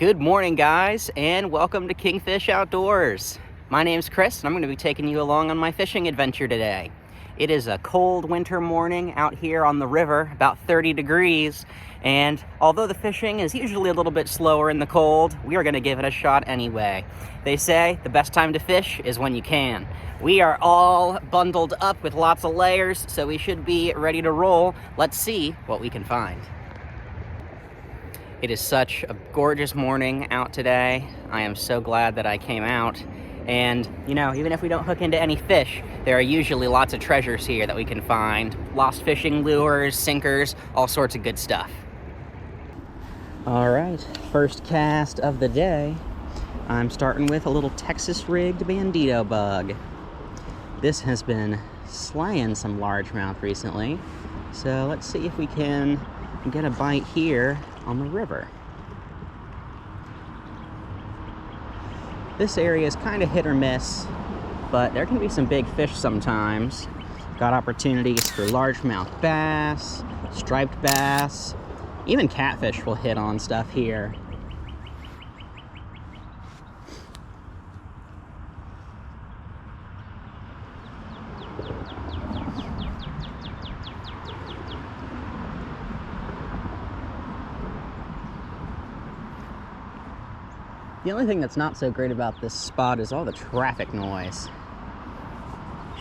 Good morning, guys, and welcome to Kingfish Outdoors. My name's Chris, and I'm going to be taking you along on my fishing adventure today. It is a cold winter morning out here on the river, about 30 degrees, and although the fishing is usually a little bit slower in the cold, we are going to give it a shot anyway. They say the best time to fish is when you can. We are all bundled up with lots of layers, so we should be ready to roll. Let's see what we can find. It is such a gorgeous morning out today. I am so glad that I came out. And, you know, even if we don't hook into any fish, there are usually lots of treasures here that we can find. Lost fishing lures, sinkers, all sorts of good stuff. All right, first cast of the day. I'm starting with a little Texas-rigged bandito bug. This has been slaying some largemouth recently. So let's see if we can get a bite here on the river. This area is kind of hit or miss, but there can be some big fish sometimes. Got opportunities for largemouth bass, striped bass, even catfish will hit on stuff here. The only thing that's not so great about this spot is all the traffic noise.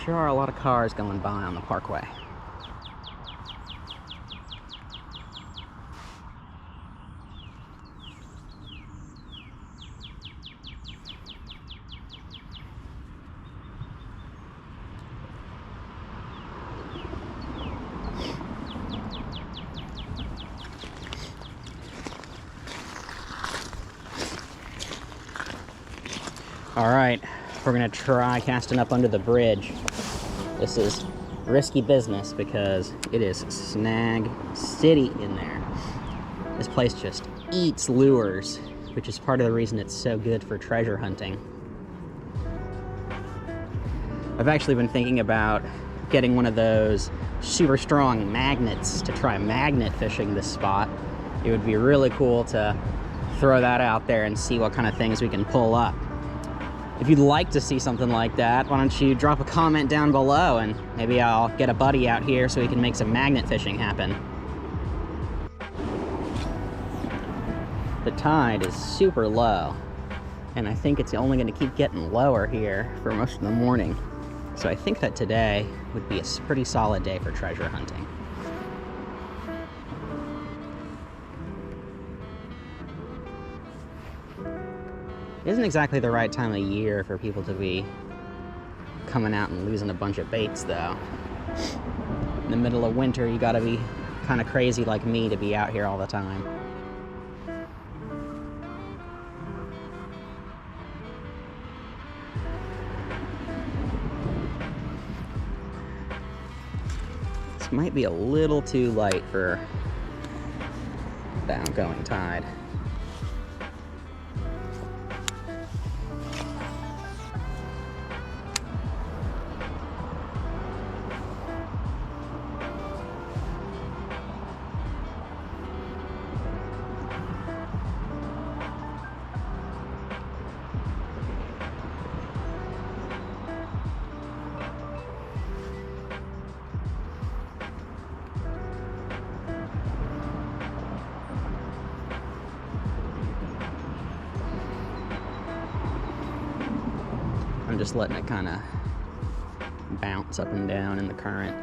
Sure are a lot of cars going by on the parkway. All right, we're gonna try casting up under the bridge. This is risky business because it is snag city in there. This place just eats lures, which is part of the reason it's so good for treasure hunting. I've actually been thinking about getting one of those super strong magnets to try magnet fishing this spot. It would be really cool to throw that out there and see what kind of things we can pull up. If you'd like to see something like that, why don't you drop a comment down below and maybe I'll get a buddy out here so we can make some magnet fishing happen. The tide is super low, and I think it's only going to keep getting lower here for most of the morning. So I think that today would be a pretty solid day for treasure hunting. It isn't exactly the right time of year for people to be coming out and losing a bunch of baits, though. In the middle of winter, you gotta be kind of crazy like me to be out here all the time. This might be a little too light for the outgoing tide. I'm just letting it kind of bounce up and down in the current.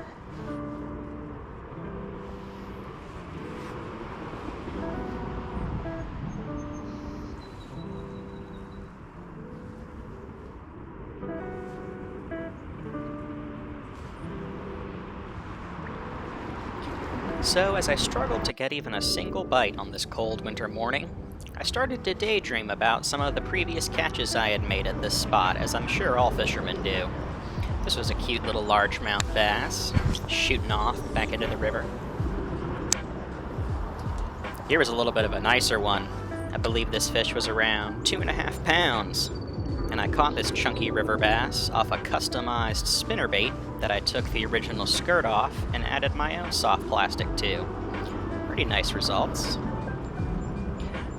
So as I struggled to get even a single bite on this cold winter morning, I started to daydream about some of the previous catches I had made at this spot, as I'm sure all fishermen do. This was a cute little largemouth bass, shooting off back into the river. Here was a little bit of a nicer one. I believe this fish was around 2.5 pounds. And I caught this chunky river bass off a customized spinnerbait that I took the original skirt off and added my own soft plastic to. Pretty nice results.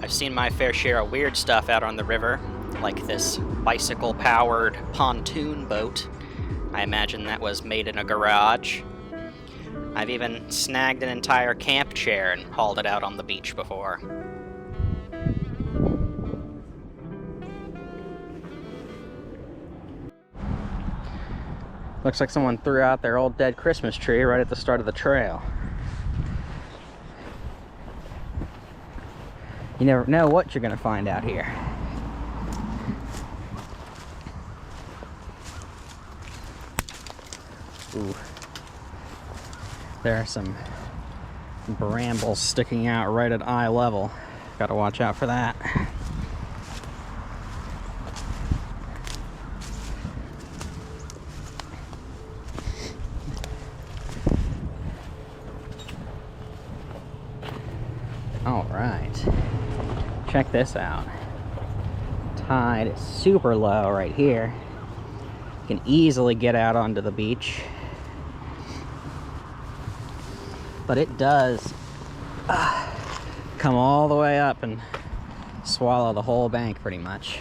I I've seen my fair share of weird stuff out on the river, like this bicycle-powered pontoon boat. I imagine that was made in a garage. I've even snagged an entire camp chair and hauled it out on the beach before. Looks like someone threw out their old dead Christmas tree right at the start of the trail. You never know what you're gonna find out here. Ooh. There are some brambles sticking out right at eye level. Gotta watch out for that. All right, check this out. Tide is super low right here. You can easily get out onto the beach. But it does come all the way up and swallow the whole bank pretty much.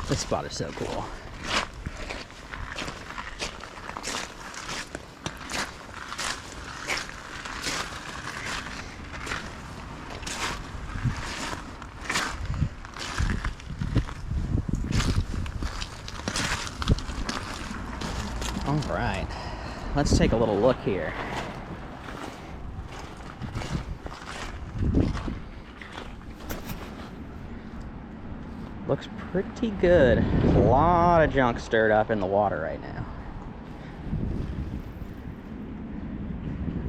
This spot is so cool. All right, let's take a little look here. Looks pretty good. A lot of junk stirred up in the water right now.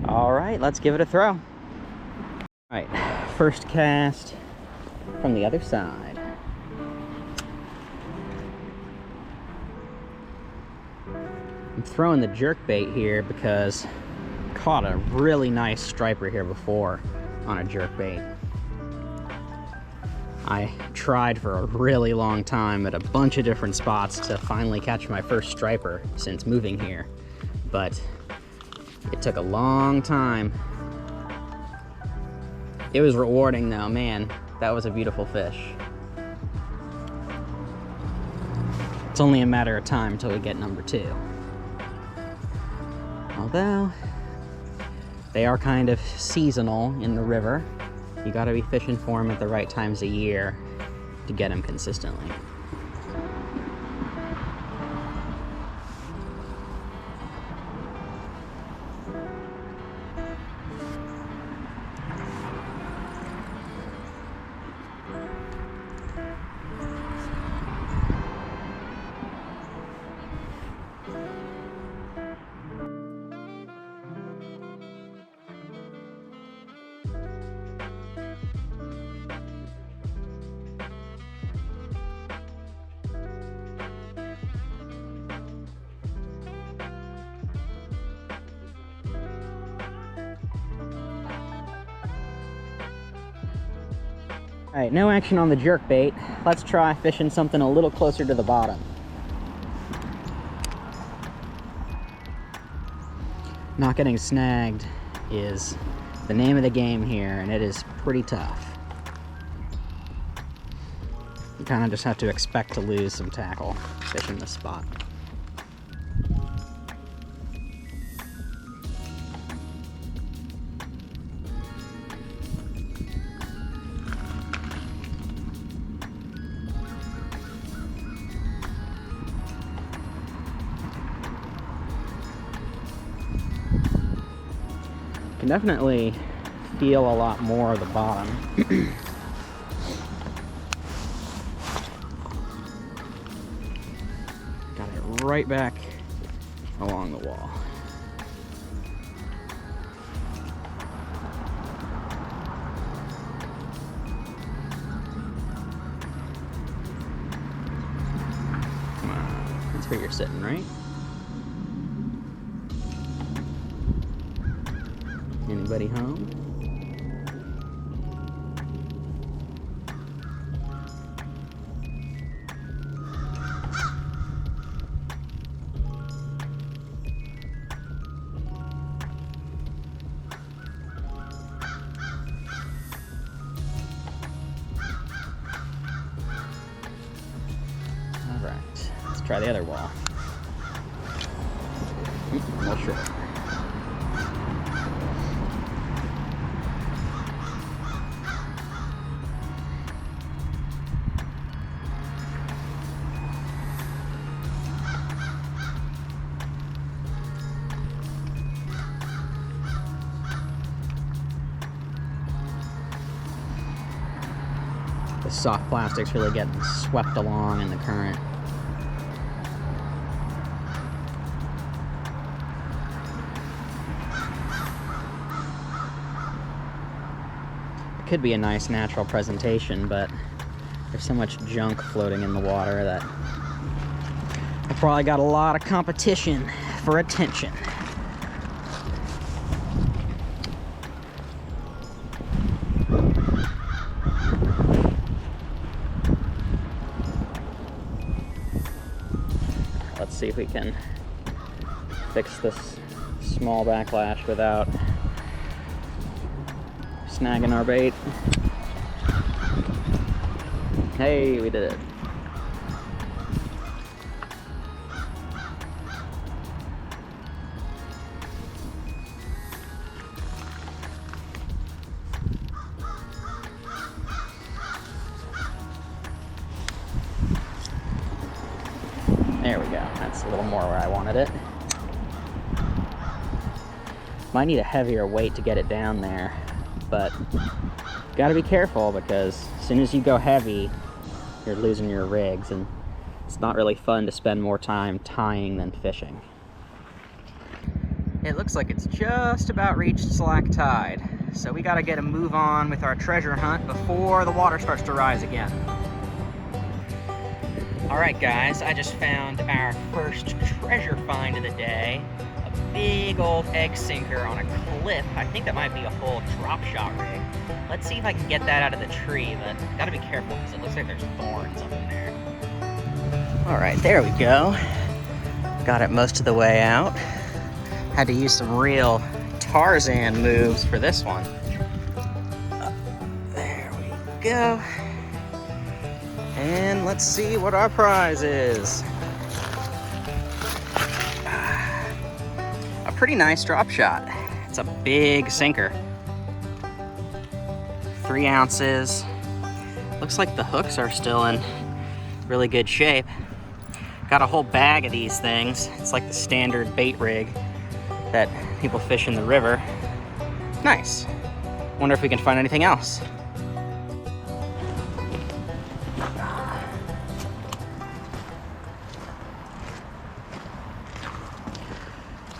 All right, let's give it a throw. All right, first cast from the other side. I'm throwing the jerk bait here because I caught a really nice striper here before on a jerk bait. I tried for a really long time at a bunch of different spots to finally catch my first striper since moving here, but it took a long time. It was rewarding though, man, that was a beautiful fish. It's only a matter of time until we get number 2. Although, they are kind of seasonal in the river. You gotta be fishing for them at the right times of year to get them consistently. All right, no action on the jerk bait. Let's try fishing something a little closer to the bottom. Not getting snagged is the name of the game here, and it is pretty tough. You kind of just have to expect to lose some tackle fishing this spot. Can definitely feel a lot more of the bottom. Got it right back along the wall. Come on, that's where you're sitting, right? Anybody home? try the other wall. Well, sure. The soft plastic's really getting swept along in the current. It could be a nice natural presentation, but there's so much junk floating in the water that I probably got a lot of competition for attention. Let's see if we can fix this small backlash without snagging our bait. Hey, we did it. There we go. That's a little more where I wanted it. Might need a heavier weight to get it down there, but gotta be careful because as soon as you go heavy, you're losing your rigs, and it's not really fun to spend more time tying than fishing. It looks like it's just about reached slack tide, so we gotta get a move on with our treasure hunt before the water starts to rise again. Alright guys, I just found our first treasure find of the day. A big old egg sinker on a cliff. I think that might be a whole drop shot rig. Let's see if I can get that out of the tree, but gotta be careful because it looks like there's thorns up in there. Alright, there we go. Got it most of the way out. Had to use some real Tarzan moves for this one. There we go. And let's see what our prize is. A pretty nice drop shot. It's a big sinker. 3 ounces. Looks like the hooks are still in really good shape. Got a whole bag of these things. It's like the standard bait rig that people fish in the river. Nice. Wonder if we can find anything else.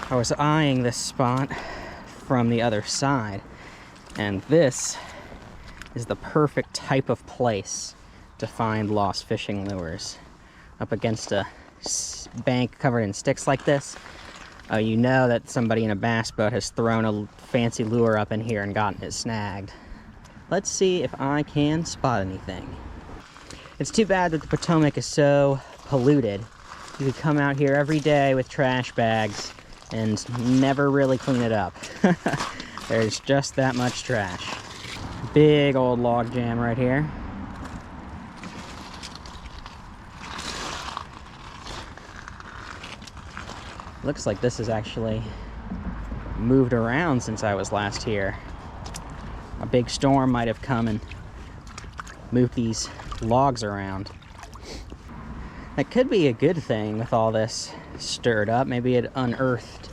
I was eyeing this spot from the other side, and this is the perfect type of place to find lost fishing lures. Up against a bank covered in sticks like this, you know that somebody in a bass boat has thrown a fancy lure up in here and gotten it snagged. Let's see if I can spot anything. It's too bad that the Potomac is so polluted. You could come out here every day with trash bags and never really clean it up. There's just that much trash. Big old log jam right here. Looks like this has actually moved around since I was last here. A big storm might have come and moved these logs around. That could be a good thing with all this stirred up. Maybe it unearthed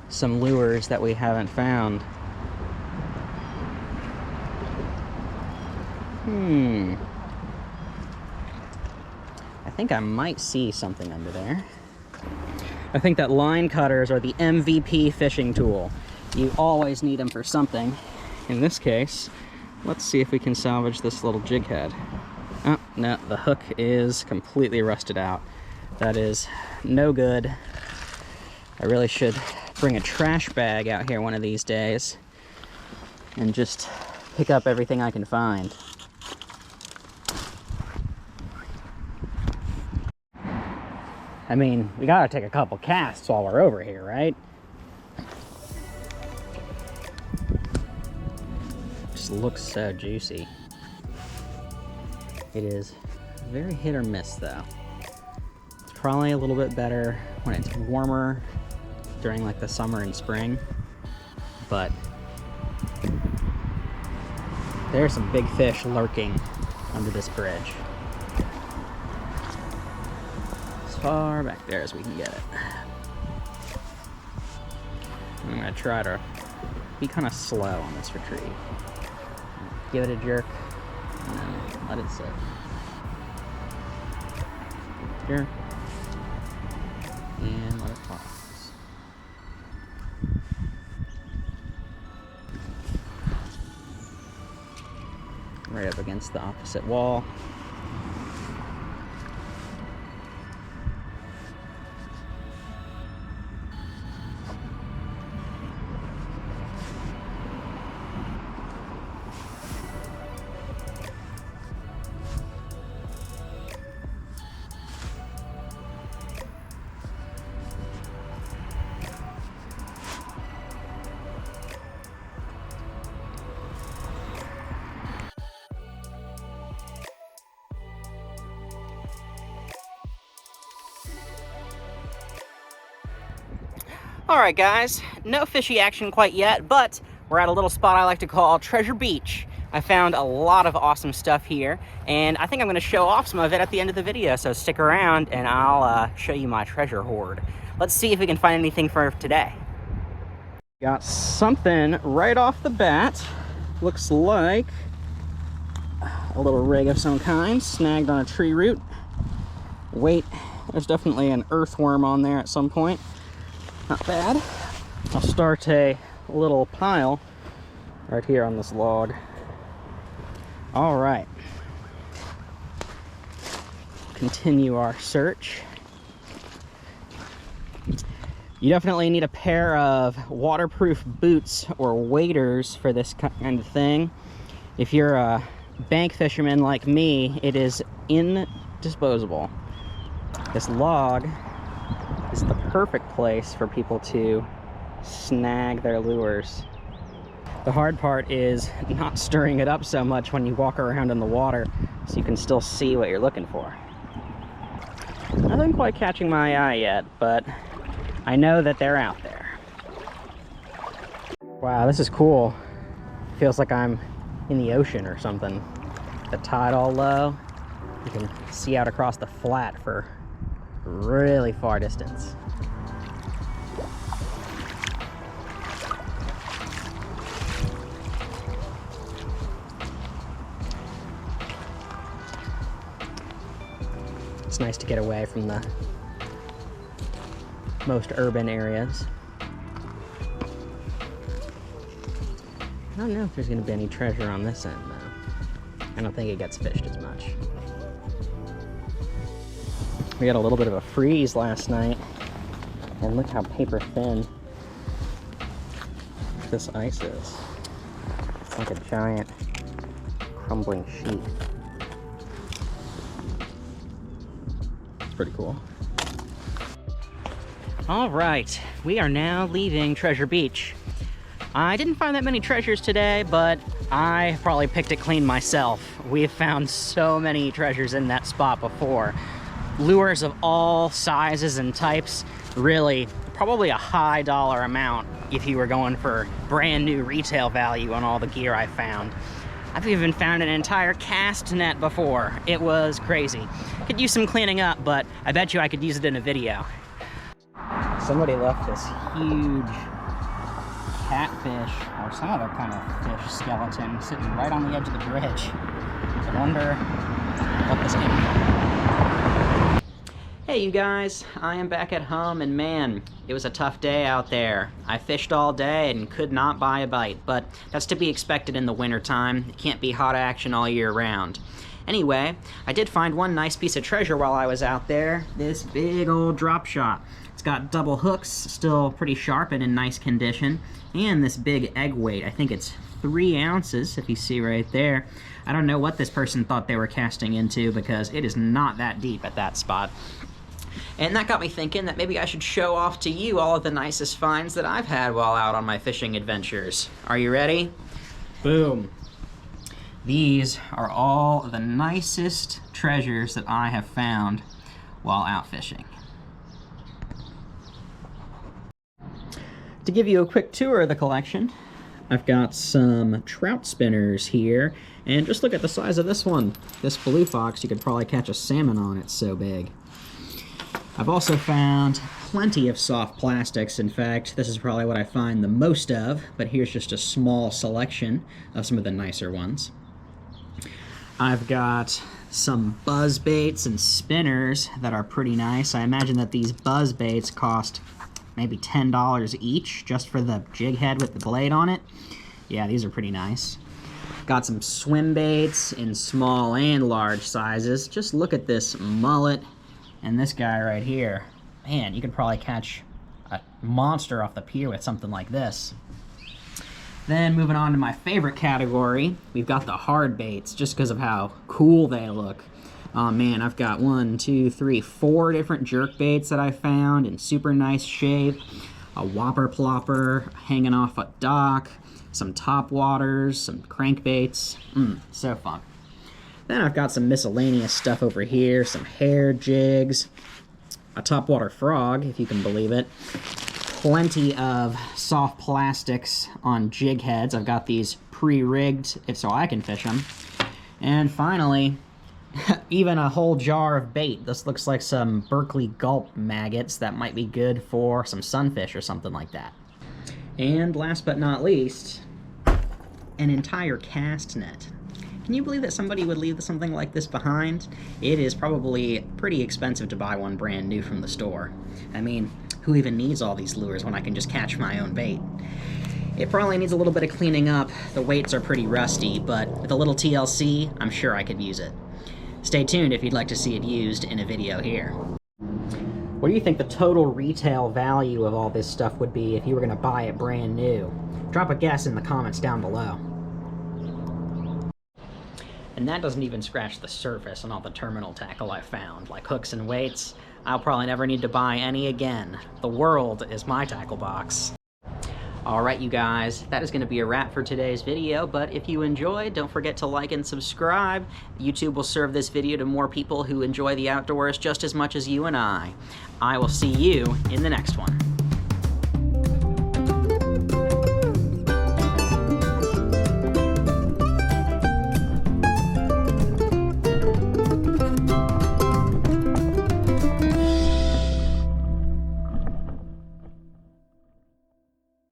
some lures that we haven't found. I think I might see something under there. I think that line cutters are the MVP fishing tool. You always need them for something. In this case, let's see if we can salvage this little jig head. Oh, no, the hook is completely rusted out. That is no good. I really should bring a trash bag out here one of these days and just pick up everything I can find. I mean, we gotta take a couple casts while we're over here, right? Just looks so juicy. It is very hit or miss though. It's probably a little bit better when it's warmer during like the summer and spring, but there's some big fish lurking under this bridge. As far back there as we can get it. I'm gonna try to be kind of slow on this retrieve. Give it a jerk, and then let it sit. Jerk, and let it pause. Right up against the opposite wall. Alright guys, no fishy action quite yet, but we're at a little spot I like to call Treasure Beach. I found a lot of awesome stuff here, and I think I'm going to show off some of it at the end of the video, so stick around and I'll show you my treasure hoard. Let's see if we can find anything for today. Got something right off the bat. Looks like a little rig of some kind, snagged on a tree root. Wait, there's definitely an earthworm on there at some point. Not bad. I'll start a little pile right here on this log. All right. Continue our search. You definitely need a pair of waterproof boots or waders for this kind of thing. If you're a bank fisherman like me, it is indisposable. This log is the perfect place for people to snag their lures. The hard part is not stirring it up so much when you walk around in the water, so you can still see what you're looking for. Nothing quite catching my eye yet, but I know that they're out there. Wow, this is cool. Feels like I'm in the ocean or something. The tide all low. You can see out across the flat for really far distance. It's nice to get away from the most urban areas. I don't know if there's going to be any treasure on this end though. I don't think it gets fished as much. We got a little bit of a freeze last night, and look how paper thin this ice is. It's like a giant crumbling sheet. It's pretty cool. All right, we are now leaving Treasure Beach. I didn't find that many treasures today, but I probably picked it clean myself. We have found so many treasures in that spot before. Lures of all sizes and types, really probably a high dollar amount if you were going for brand new retail value on all the gear I found. I've even found an entire cast net before. It was crazy. Could use some cleaning up, but I bet you I could use it in a video. Somebody left this huge catfish or some other kind of fish skeleton sitting right on the edge of the bridge. I wonder what this came from. Hey you guys, I am back at home, and man, it was a tough day out there. I fished all day and could not buy a bite, but that's to be expected in the winter time. It can't be hot action all year round. Anyway, I did find one nice piece of treasure while I was out there, this big old drop shot. It's got double hooks, still pretty sharp and in nice condition, and this big egg weight. I think it's 3 ounces, if you see right there. I don't know what this person thought they were casting into, because it is not that deep at that spot. And that got me thinking that maybe I should show off to you all of the nicest finds that I've had while out on my fishing adventures. Are you ready? Boom. These are all the nicest treasures that I have found while out fishing. To give you a quick tour of the collection, I've got some trout spinners here, and just look at the size of this one. This blue fox, you could probably catch a salmon on, it's so big. I've also found plenty of soft plastics. In fact, this is probably what I find the most of, but here's just a small selection of some of the nicer ones. I've got some buzz baits and spinners that are pretty nice. I imagine that these buzz baits cost maybe $10 each just for the jig head with the blade on it. Yeah, these are pretty nice. Got some swim baits in small and large sizes. Just look at this mullet and this guy right here. Man, you could probably catch a monster off the pier with something like this. Then moving on to my favorite category, we've got the hard baits, just because of how cool they look. Oh man, I've got 4 different jerk baits that I found in super nice shape. A whopper plopper hanging off a dock, some top waters, some crankbaits. So fun. Then I've got some miscellaneous stuff over here, some hair jigs, a topwater frog, if you can believe it. Plenty of soft plastics on jig heads. I've got these pre-rigged so I can fish them. And finally, even a whole jar of bait. This looks like some Berkeley gulp maggots that might be good for some sunfish or something like that. And last but not least, an entire cast net. Can you believe that somebody would leave something like this behind? It is probably pretty expensive to buy one brand new from the store. I mean, who even needs all these lures when I can just catch my own bait? It probably needs a little bit of cleaning up. The weights are pretty rusty, but with a little TLC, I'm sure I could use it. Stay tuned if you'd like to see it used in a video here. What do you think the total retail value of all this stuff would be if you were going to buy it brand new? Drop a guess in the comments down below. And that doesn't even scratch the surface on all the terminal tackle I found, like hooks and weights. I'll probably never need to buy any again. The world is my tackle box. Alright you guys, that is going to be a wrap for today's video, but if you enjoyed, don't forget to like and subscribe. YouTube will serve this video to more people who enjoy the outdoors just as much as you and I. I will see you in the next one.